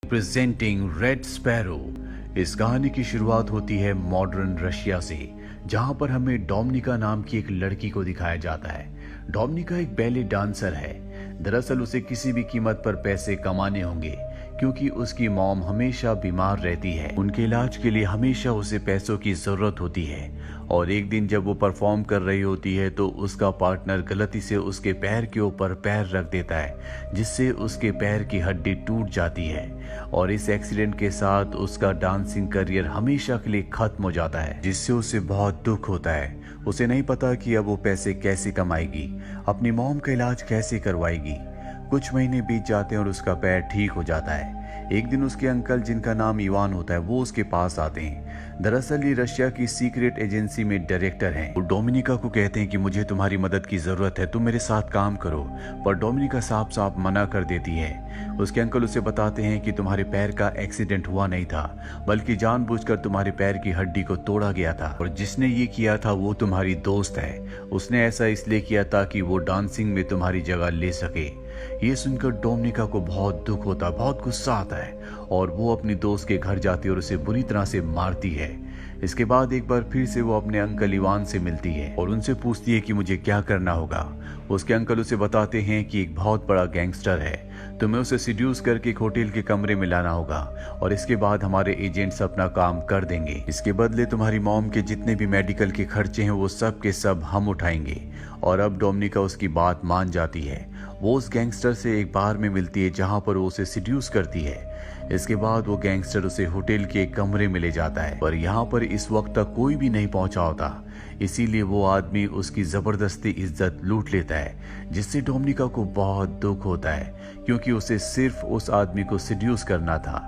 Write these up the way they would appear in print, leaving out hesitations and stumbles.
Presenting red sparrow. इस कहानी की शुरुआत होती है मॉडर्न रशिया से, जहां पर हमें डोमिनिका नाम की एक लड़की को दिखाया जाता है। डोमिनिका एक बैले डांसर है। दरअसल उसे किसी भी कीमत पर पैसे कमाने होंगे, क्योंकि उसकी मॉम हमेशा बीमार रहती है। उनके इलाज के लिए हमेशा उसे पैसों की जरूरत होती है। और एक दिन जब वो परफॉर्म कर रही होती है तो उसका पार्टनर गलती से उसके पैर के ऊपर पैर रख देता है, जिससे उसके पैर की हड्डी टूट जाती है। और इस एक्सीडेंट के साथ उसका डांसिंग करियर हमेशा के लिए खत्म हो जाता है, जिससे उसे बहुत दुख होता है। उसे नहीं पता कि अब वो पैसे कैसे कमाएगी, अपनी मॉम का इलाज कैसे करवाएगी। कुछ महीने बीत जाते हैं और उसका पैर ठीक हो जाता है। एक दिन उसके अंकल, जिनका नाम इवान होता है, वो उसके पास आते हैं। दरअसल ये रशिया की सीक्रेट एजेंसी में डायरेक्टर हैं। वो डोमिनिका को कहते हैं कि मुझे तुम्हारी मदद की जरूरत है, तुम मेरे साथ काम करो। पर डोमिनिका साफ साफ मना कर देती है। उसके अंकल उसे बताते हैं कि तुम्हारे पैर का एक्सीडेंट हुआ नहीं था, बल्कि जानबूझकर तुम्हारे पैर की हड्डी को तोड़ा गया था। और जिसने ये किया था वो तुम्हारी दोस्त है। उसने ऐसा इसलिए किया ताकि वो डांसिंग में तुम्हारी जगह ले सके। ये सुनकर डोमिनिका को बहुत दुख होता, बहुत गुस्सा आता है और वो अपनी दोस्त के घर जाती है और उसे बुरी तरह से मारती है। इसके बाद एक बार फिर से वो अपने अंकल इवान से मिलती है और उनसे पूछती है कि मुझे क्या करना होगा। उसके अंकल उसे बताते हैं कि एक बहुत बड़ा गैंगस्टर है, तुम्हें उसे सिड्यूस करके एक होटल के कमरे में लाना होगा और इसके बाद हमारे एजेंट्स अपना काम कर देंगे। इसके बदले तुम्हारी मॉम के जितने भी मेडिकल के खर्चे हैं वो सब के सब हम उठाएंगे। और अब डोमिनिका उसकी बात मान जाती है। वो उस गैंगस्टर से एक बार में मिलती है जहां पर वो उसे सिड्यूस करती है। इसके बाद वो गैंगस्टर उसे होटल के एक कमरे में ले जाता है, पर यहाँ पर इस वक्त तक कोई भी नहीं पहुंचा होता। इसीलिए वो आदमी उसकी जबरदस्ती इज्जत लूट लेता है, जिससे डोमिनिका को बहुत दुख होता है, क्योंकि उसे सिर्फ उस आदमी को सिड्यूस करना था।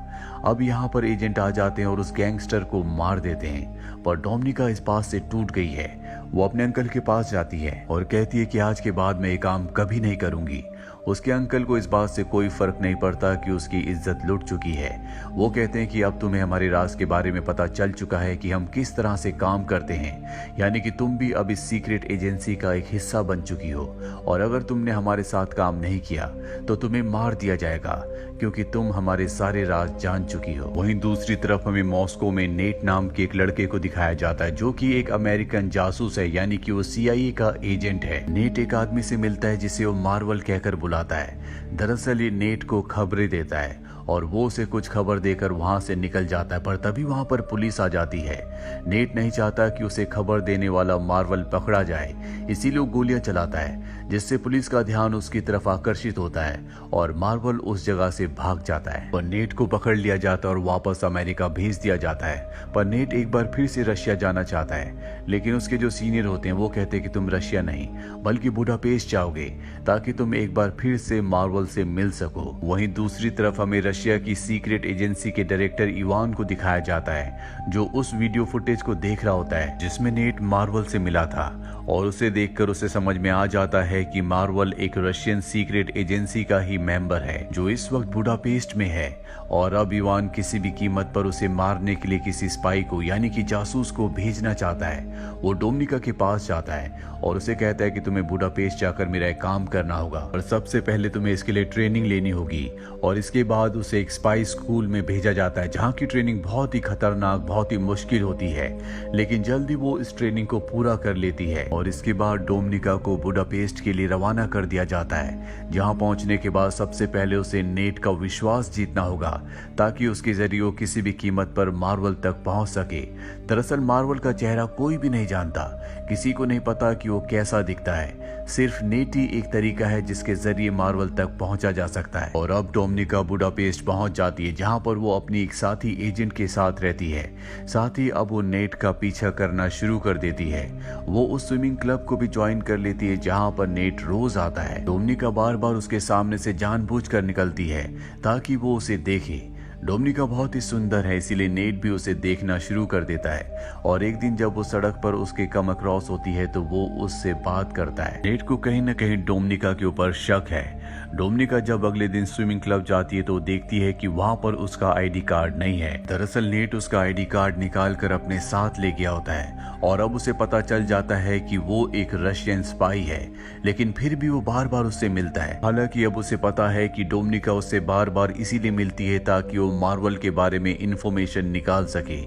अब यहाँ पर एजेंट आ जाते हैं और उस गैंगस्टर को मार देते हैं। पर डोमिनिका इस बात से टूट गई है। वो अपने अंकल के पास जाती है और कहती है कि आज के बाद मैं ये काम कभी नहीं करूंगी। उसके अंकल को इस बात से कोई फर्क नहीं पड़ता कि उसकी इज्जत लुट चुकी है। वो कहते हैं कि अब तुम्हें हमारे राज के बारे में पता चल चुका है कि हम किस तरह से काम करते हैं, यानी कि तुम भी अब इस सीक्रेट एजेंसी का एक हिस्सा बन चुकी हो। और अगर तुमने हमारे साथ काम नहीं किया तो तुम्हें मार दिया जाएगा, क्योंकि तुम हमारे सारे राज जान चुकी हो। वहीं दूसरी तरफ हमें मॉस्को में नेट नाम के एक लड़के को दिखाया जाता है, जो कि एक अमेरिकन जासूस है, यानी कि वो CIA का एजेंट है। नेट एक आदमी से मिलता है जिसे वो मार्वल कहकर बुलाता है। दरअसल ये नेट को खबरें देता है और वो उसे कुछ खबर देकर वहां से निकल जाता है। पर तभी वहां पर पुलिस आ जाती है। नेट नहीं चाहता कि उसे खबर देने वाला मार्वल पकड़ा जाए, इसीलिए वो गोलियां चलाता है, जिससे पुलिस का ध्यान उसकी तरफ आकर्षित होता है और मार्वल उस जगह से भाग जाता है। पर नेट को पकड़ लिया जाता है और वापस अमेरिका भेज दिया जाता है। पर नेट एक बार फिर से रशिया जाना चाहता है, लेकिन उसके जो सीनियर होते हैं वो कहते हैं कि तुम रशिया नहीं बल्कि बुडापेस्ट जाओगे, ताकि तुम एक बार फिर से मार्वल से मिल सको। वहीं दूसरी तरफ हमें रशिया की सीक्रेट एजेंसी के डायरेक्टर इवान को दिखाया जाता है, जो उस वीडियो फुटेज को देख रहा होता है जिसमें नेट मार्वल से मिला था। और उसे देखकर उसे समझ में आ जाता है कि मार्वल एक रशियन सीक्रेट एजेंसी का ही मेंबर है, जो इस वक्त बुडापेस्ट में है। और अब इवान किसी भी कीमत पर उसे मारने के लिए किसी स्पाई को, यानी कि जासूस को भेजना चाहता है। वो डोमिनिका के पास जाता है और उसे कहता है कि तुम्हें बुडापेस्ट जाकर मेरा एक काम करना होगा, और सबसे पहले तुम्हें इसके लिए ट्रेनिंग लेनी होगी। और इसके बाद उसे एक स्पाई स्कूल में भेजा जाता है, जहाँ की ट्रेनिंग बहुत ही खतरनाक, बहुत ही मुश्किल होती है, लेकिन जल्दी वो इस ट्रेनिंग को पूरा कर लेती है। और इसके बाद डोमिनिका को बुडापेस्ट के लिए रवाना कर दिया जाता है, जहाँ पहुंचने के बाद सबसे पहले उसे नेट का विश्वास जीतना होगा, ताकि उसके जरिए वो किसी भी कीमत पर मार्वल तक पहुंच सके। दरअसल मार्वल का चेहरा कोई भी नहीं जानता, किसी को नहीं पता कि वो कैसा दिखता है। सिर्फ नेट ही एक तरीका है जिसके जरिए मार्वल तक पहुंचा जा सकता है। और अब डोमिनिका बुडापेस्ट पहुंच जाती है, जहां पर वो अपनी एक साथी एजेंट के साथ रहती है। साथ ही अब वो नेट का पीछा करना शुरू कर देती है। वो उस स्विमिंग क्लब को भी ज्वाइन कर लेती है, जहां पर नेट रोज आता है। डोमिनिका बार बार उसके सामने से जानबूझकर निकलती है ताकि वो उसे देखे। डोमिनिका बहुत ही सुंदर है, इसीलिए नेट भी उसे देखना शुरू कर देता है और एक दिन जब वो सड़क पर उसके कम क्रॉस होती है तो वो उससे बात करता है। नेट को कहीं न कहीं डोमिनिका के ऊपर शक है। डोमिनिका जब अगले दिन स्विमिंग क्लब जाती है तो देखती है कि वहां पर उसका आईडी कार्ड नहीं है। दरअसल नेट उसका आईडी कार्ड निकाल कर अपने साथ ले गया होता है और अब उसे पता चल जाता है कि वो एक रशियन स्पाई है, लेकिन फिर भी वो बार बार उससे मिलता है। हालांकि अब उसे पता है कि डोमिनिका उससे बार बार इसीलिए मिलती है ताकि वो मार्वल के बारे में इंफॉर्मेशन निकाल सके।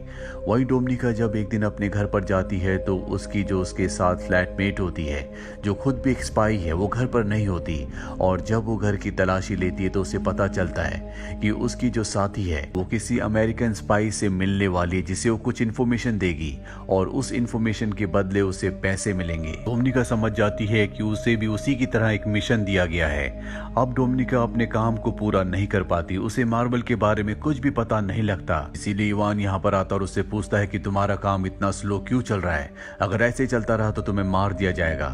वही डोमिनिका जब एक दिन अपने घर पर जाती है तो उसकी जो उसके साथ फ्लैटमेट होती है, जो खुद भी एक स्पाई है, वो घर पर नहीं होती और जब वो घर की तलाशी लेती है तो उसे पता चलता है कि उसकी जो साथी है वो किसी अमेरिकन स्पाई से मिलने वाली है जिसे वो कुछ इन्फॉर्मेशन देगी और उस इन्फॉर्मेशन के बदले उसे पैसे मिलेंगे। डोमिनिका समझ जाती है कि उसे भी उसी की तरह एक मिशन दिया गया है। अब डोमिनिका अपने काम को पूरा नहीं कर पाती, उसे मार्वल के बारे में कुछ भी पता नहीं लगता। इसीलिए इवान यहाँ पर आता और उससे पूछता है कि तुम्हारा काम इतना स्लो क्यों चल रहा है, अगर ऐसे चलता रहा तो तुम्हें मार दिया जाएगा।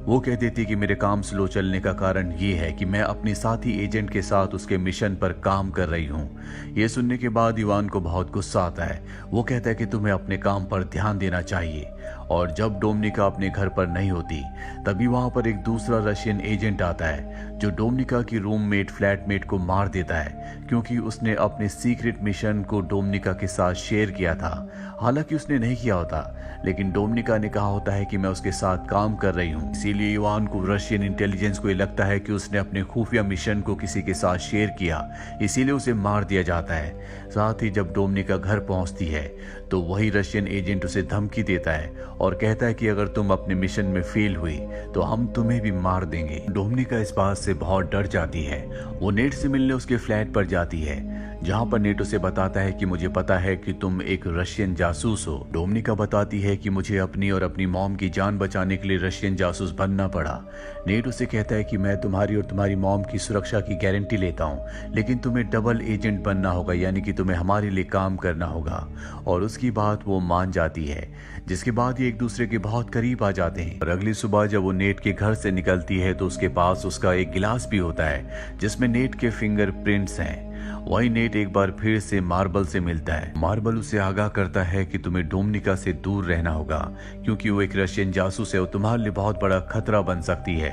वो कह देती कि मेरे काम स्लो चलने का कारण ये है कि मैं अपने साथी एजेंट के साथ उसके मिशन पर काम कर रही हूँ। ये सुनने के बाद इवान को बहुत गुस्सा आता है। वो कहता है कि तुम्हें अपने काम पर ध्यान देना चाहिए। और जब डोमिनिका अपने घर पर नहीं होती तभी वहां पर एक दूसरा रशियन एजेंट आता है जो डोमिनिका की रूममेट फ्लैटमेट को मार देता है क्योंकि उसने अपने सीक्रेट मिशन को डोमिनिका के साथ शेयर किया था। हालांकि उसने नहीं किया होता, लेकिन डोमिनिका ने कहा होता है कि मैं उसके साथ काम कर रही हूँ। इसीलिए इवान को रशियन इंटेलिजेंस को ये लगता है कि उसने अपने खुफिया मिशन को किसी के साथ शेयर किया, इसीलिए उसे मार दिया जाता है। साथ ही जब डोमिनिका घर पहुंचती है तो वही रशियन एजेंट उसे धमकी देता है और कहता है कि अगर तुम अपने मिशन में फेल हुई तो हम तुम्हें भी मार देंगे। डोमिनिका इस बात से बहुत डर जाती है। वो नेट से मिलने उसके फ्लैट पर जाती है जहां पर नेट उसे बताता है कि मुझे पता है कि तुम एक रशियन जासूस हो। डोमिनिका बताती है कि मुझे अपनी और अपनी मॉम की जान बचाने के लिए रशियन जासूस बनना पड़ा। नेट उसे कहता है कि मैं तुम्हारी और तुम्हारी मॉम की सुरक्षा की गारंटी लेता हूँ, लेकिन तुम्हें डबल एजेंट बनना होगा, यानी कि तुम्हें हमारे लिए काम करना होगा। और उसकी बात वो मान जाती है, जिसके बाद ये एक दूसरे के बहुत करीब आ जाते हैं। और अगली सुबह जब वो नेट के घर से निकलती है तो उसके पास उसका एक गिलास भी होता है जिसमें नेट के फिंगरप्रिंट्स हैं। वही नेट एक बार फिर से मार्बल से मिलता है। मार्बल उसे आगाह करता है कि तुम्हें डोमिनिका से दूर रहना होगा क्योंकि वो एक रशियन जासूस है, वो तुम्हारे लिए बहुत बड़ा खतरा बन सकती है।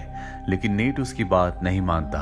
लेकिन नेट उसकी बात नहीं मानता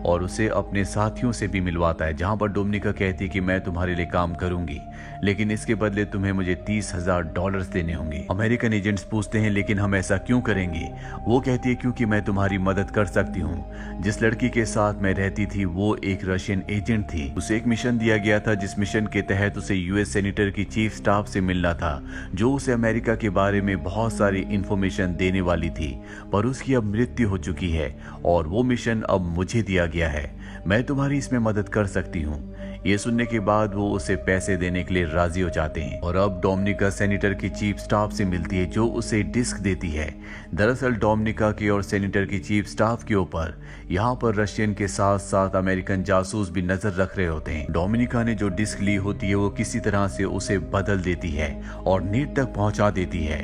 और उसे अपने साथियों से भी मिलवाता है, जहां पर डोमिनिका कहती है कि मैं तुम्हारे लिए काम करूंगी, लेकिन इसके बदले तुम्हें मुझे $30,000 देने होंगे। अमेरिकन एजेंट्स पूछते हैं लेकिन हम ऐसा क्यों करेंगे? वो कहती है क्योंकि मैं तुम्हारी मदद कर सकती हूँ। जिस लड़की के साथ मैं रहती थी वो एक रशियन एजेंट थी। उसे एक मिशन दिया गया था जिस मिशन के तहत उसे यूएस सेनेटर की चीफ स्टाफ से मिलना था जो उसे अमेरिका के बारे में बहुत सारी इंफॉर्मेशन देने वाली थी, पर उसकी अब मृत्यु हो चुकी है और वो मिशन अब मुझे दिया गया है। मैं तुम्हारी इसमें मदद कर सकती हूँ। ये सुनने के बाद वो उसे पैसे देने के लिए राजी हो जाते हैं और अब डोमिनिका सेनेटर की चीफ स्टाफ से मिलती है जो उसे डिस्क देती है। दरअसल डोमिनिका की और सेनेटर की चीफ स्टाफ के ऊपर यहाँ पर रशियन के साथ साथ अमेरिकन जासूस भी नजर रख रहे होते हैं। डोमिनिका ने जो डिस्क ली होती है वो किसी तरह से उसे बदल देती है और नेट तक पहुंचा देती है।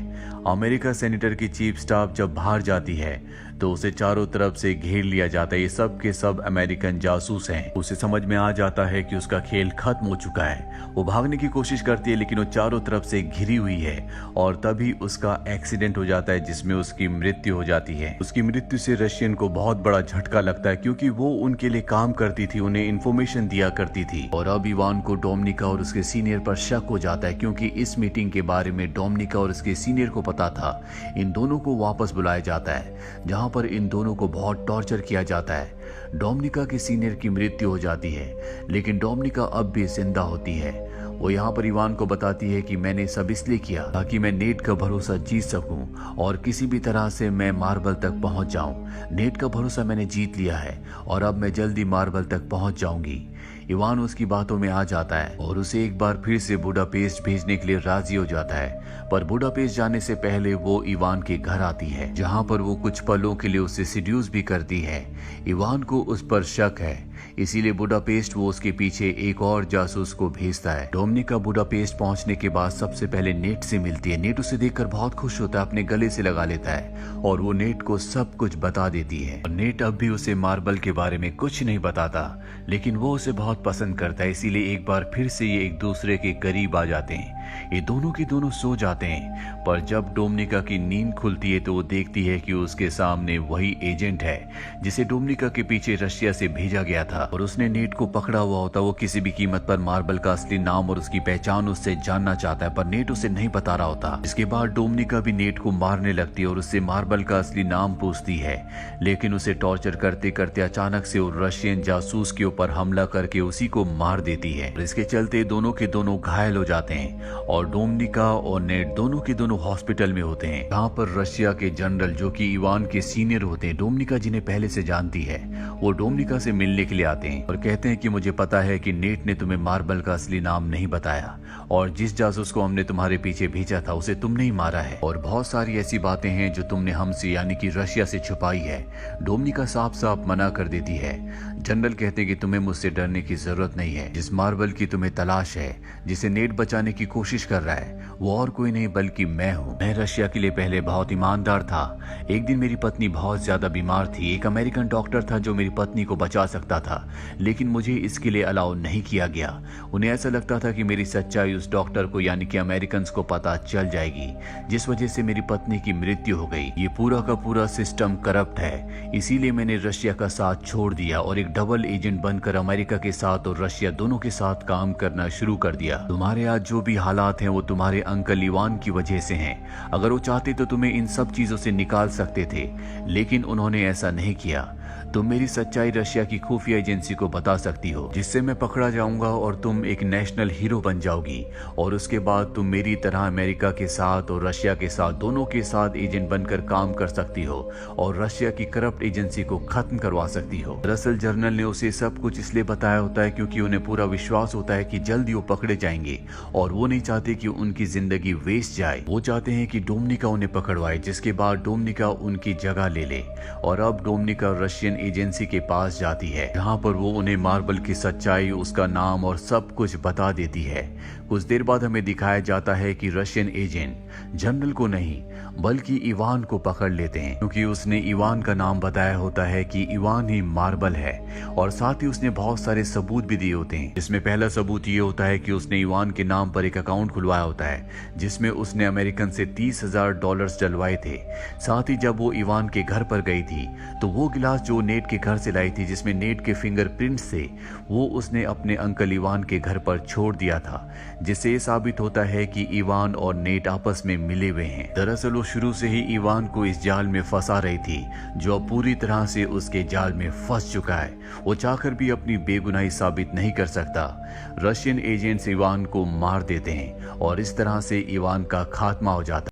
अमेरिका सेनेटर की चीफ स्टाफ जब बाहर जाती है तो उसे चारों तरफ से घेर लिया जाता है। ये सब के सब अमेरिकन जासूस हैं। उसे समझ में आ जाता है कि उसका खेल खत्म हो चुका है। वो भागने की कोशिश करती है लेकिन वो चारों तरफ से घिरी हुई है और तभी उसका एक्सीडेंट हो जाता है जिसमें उसकी मृत्यु हो जाती है। उसकी मृत्यु से रशियन को बहुत बड़ा झटका लगता है क्योंकि वो उनके लिए काम करती थी, उन्हें इन्फॉर्मेशन दिया करती थी। और अब इवान को डोमिनिका और उसके सीनियर पर शक हो जाता है क्योंकि इस मीटिंग के बारे में डोमिनिका और उसके सीनियर को पता था। इन दोनों को वापस बुलाया जाता है जहां पर इन दोनों को बहुत टॉर्चर किया जाता है। डोमिनिका के सीनियर की मृत्यु हो जाती है लेकिन डोमिनिका अब भी जिंदा होती है। वो यहाँ पर इवान को बताती है कि मैंने सब इसलिए किया ताकि मैं नेट का भरोसा जीत सकूं और किसी भी तरह से मैं मार्बल तक पहुंच जाऊं। नेट का भरोसा मैंने जीत लिया है और अब मैं जल्दी मार्बल तक पहुंच जाऊंगी। इवान उसकी बातों में आ जाता है और उसे एक बार फिर से बुडापेस्ट भेजने के लिए राजी हो जाता है, पर बुडापेस्ट जाने से पहले वो इवान के घर आती है जहां पर वो कुछ पलों के लिए उसे सिड्यूस भी करती है। इवान को उस पर शक है, इसीलिए बुडापेस्ट वो उसके पीछे एक और जासूस को भेजता है। डोमिनिका बुडापेस्ट पहुंचने के बाद सबसे पहले नेट से मिलती है। नेट उसे देखकर बहुत खुश होता है, अपने गले से लगा लेता है और वो नेट को सब कुछ बता देती है। और नेट अब भी उसे मार्बल के बारे में कुछ नहीं बताता, लेकिन वो उसे बहुत पसंद करता है, इसीलिए एक बार फिर से ये एक दूसरे के करीब आ जाते हैं। ये दोनों के दोनों सो जाते हैं, पर जब डोमिनिका की नींद खुलती है तो वो देखती है कि उसके सामने वही एजेंट है जिसे डोमिनिका के पीछे रशिया से भेजा गया था और उसने नेट को पकड़ा हुआ होता। वो किसी भी कीमत पर मार्बल का असली नाम और उसकी पहचान उससे जानना चाहता है, पर नेट उसे नहीं बता रहा होता। इसके बाद डोमिनिका भी नेट को मारने लगती है और उससे मार्बल का असली नाम पूछती है, लेकिन उसे टॉर्चर करते करते अचानक से वो रशियन जासूस के ऊपर हमला करके उसी को मार देती है। इसके चलते दोनों के दोनों घायल हो जाते हैं और डोमिनिका और नेट दोनों के दोनों हॉस्पिटल में होते हैं, जहाँ पर रशिया के जनरल जो कि इवान के सीनियर होते हैं, डोमिनिका जिन्हें पहले से जानती है, वो डोमिनिका से मिलने के लिए आते हैं और कहते हैं कि मुझे पता है कि नेट ने तुम्हें मार्बल का असली नाम नहीं बताया और जिस जासूस को हमने तुम्हारे पीछे भेजा था उसे तुमने ही मारा है और बहुत सारी ऐसी बातें हैं जो तुमने हमसे यानी कि रशिया से छुपाई है। डोमिनिका साफ साफ मना कर देती है। जनरल कहते हैं कि तुम्हें मुझसे डरने की जरूरत नहीं है। जिस मार्बल की तुम्हें तलाश है, जिसे नेट बचाने की कोशिश कर रहा है, वो और कोई नहीं बल्कि मैं हूँ। मैं रशिया के लिए पहले बहुत ईमानदार था। एक दिन मेरी पत्नी बहुत ज्यादा बीमार थी। एक अमेरिकन डॉक्टर था जो मेरी पत्नी को बचा सकता था, लेकिन मुझे इसके लिए अलाउ नहीं किया गया। उन्हें ऐसा लगता था कि मेरी सच्चाई उस डॉक्टर को यानी कि अमेरिकन को पता चल जाएगी, जिस वजह से मेरी पत्नी की मृत्यु हो गई। ये पूरा का पूरा सिस्टम करप्ट है, इसीलिए मैंने रशिया का साथ छोड़ दिया और एक डबल एजेंट बनकर अमेरिका के साथ और रशिया दोनों के साथ काम करना शुरू कर दिया। तुम्हारे आज जो भी हालात हैं वो तुम्हारे अंकल इवान की वजह से हैं। अगर वो चाहते तो तुम्हें इन सब चीजों से निकाल सकते थे, लेकिन उन्होंने ऐसा नहीं किया। तुम मेरी सच्चाई रशिया की खुफिया एजेंसी को बता सकती हो, जिससे मैं पकड़ा जाऊंगा और तुम एक नेशनल हीरो बन जाओगी और उसके बाद तुम मेरी तरह अमेरिका के साथ और रशिया के साथ दोनों के साथ एजेंट बनकर काम कर सकती हो और रशिया की करप्ट एजेंसी को खत्म करवा सकती हो। दरअसल जर्नल ने उसे सब कुछ इसलिए बताया होता है क्योंकि उन्हें पूरा विश्वास होता है कि जल्दी वो पकड़े जाएंगे और वो नहीं चाहते कि उनकी जिंदगी वेस्ट जाए। वो चाहते हैं कि डोमिनिका उन्हें पकड़वाए, जिसके बाद डोमिनिका उनकी जगह ले ले और अब डोमिनिका रशियन एजेंसी के पास जाती है, जहां पर वो उन्हें मार्बल की सच्चाई, उसका नाम और सब कुछ बता देती है। कुछ देर बाद हमें दिखाया जाता है कि रशियन एजेंट जनरल को नहीं बल्कि इवान को पकड़ लेते हैं, क्योंकि उसने इवान का नाम बताया होता है कि इवान ही मार्बल है और साथ ही उसने बहुत सारे सबूत भी दिए होते हैं, जिसमें पहला सबूत ये होता है कि उसने इवान के नाम पर एक अकाउंट खुलवाया होता है जिसमें उसने अमेरिकन से $30,000 डलवाए थे। साथ ही जब वो इवान के घर पर गई थी तो वो गिलास जो नेट के घर से लाई थी जिसमें नेट के फिंगरप्रिंट्स थे, वो उसने अपने अंकल इवान के घर पर छोड़ दिया था, जिससे ये साबित होता है कि इवान और नेट आपस में मिले हुए हैं। दरअसल वो शुरू से ही इवान को इस जाल में फंसा रही थी, जो अब पूरी तरह से उसके जाल में फंस चुका है। वो चाहकर भी अपनी बेगुनाही साबित नहीं कर सकता। रशियन एजेंट्स इवान को मार देते हैं और इस तरह से इवान का खात्मा हो जाता है।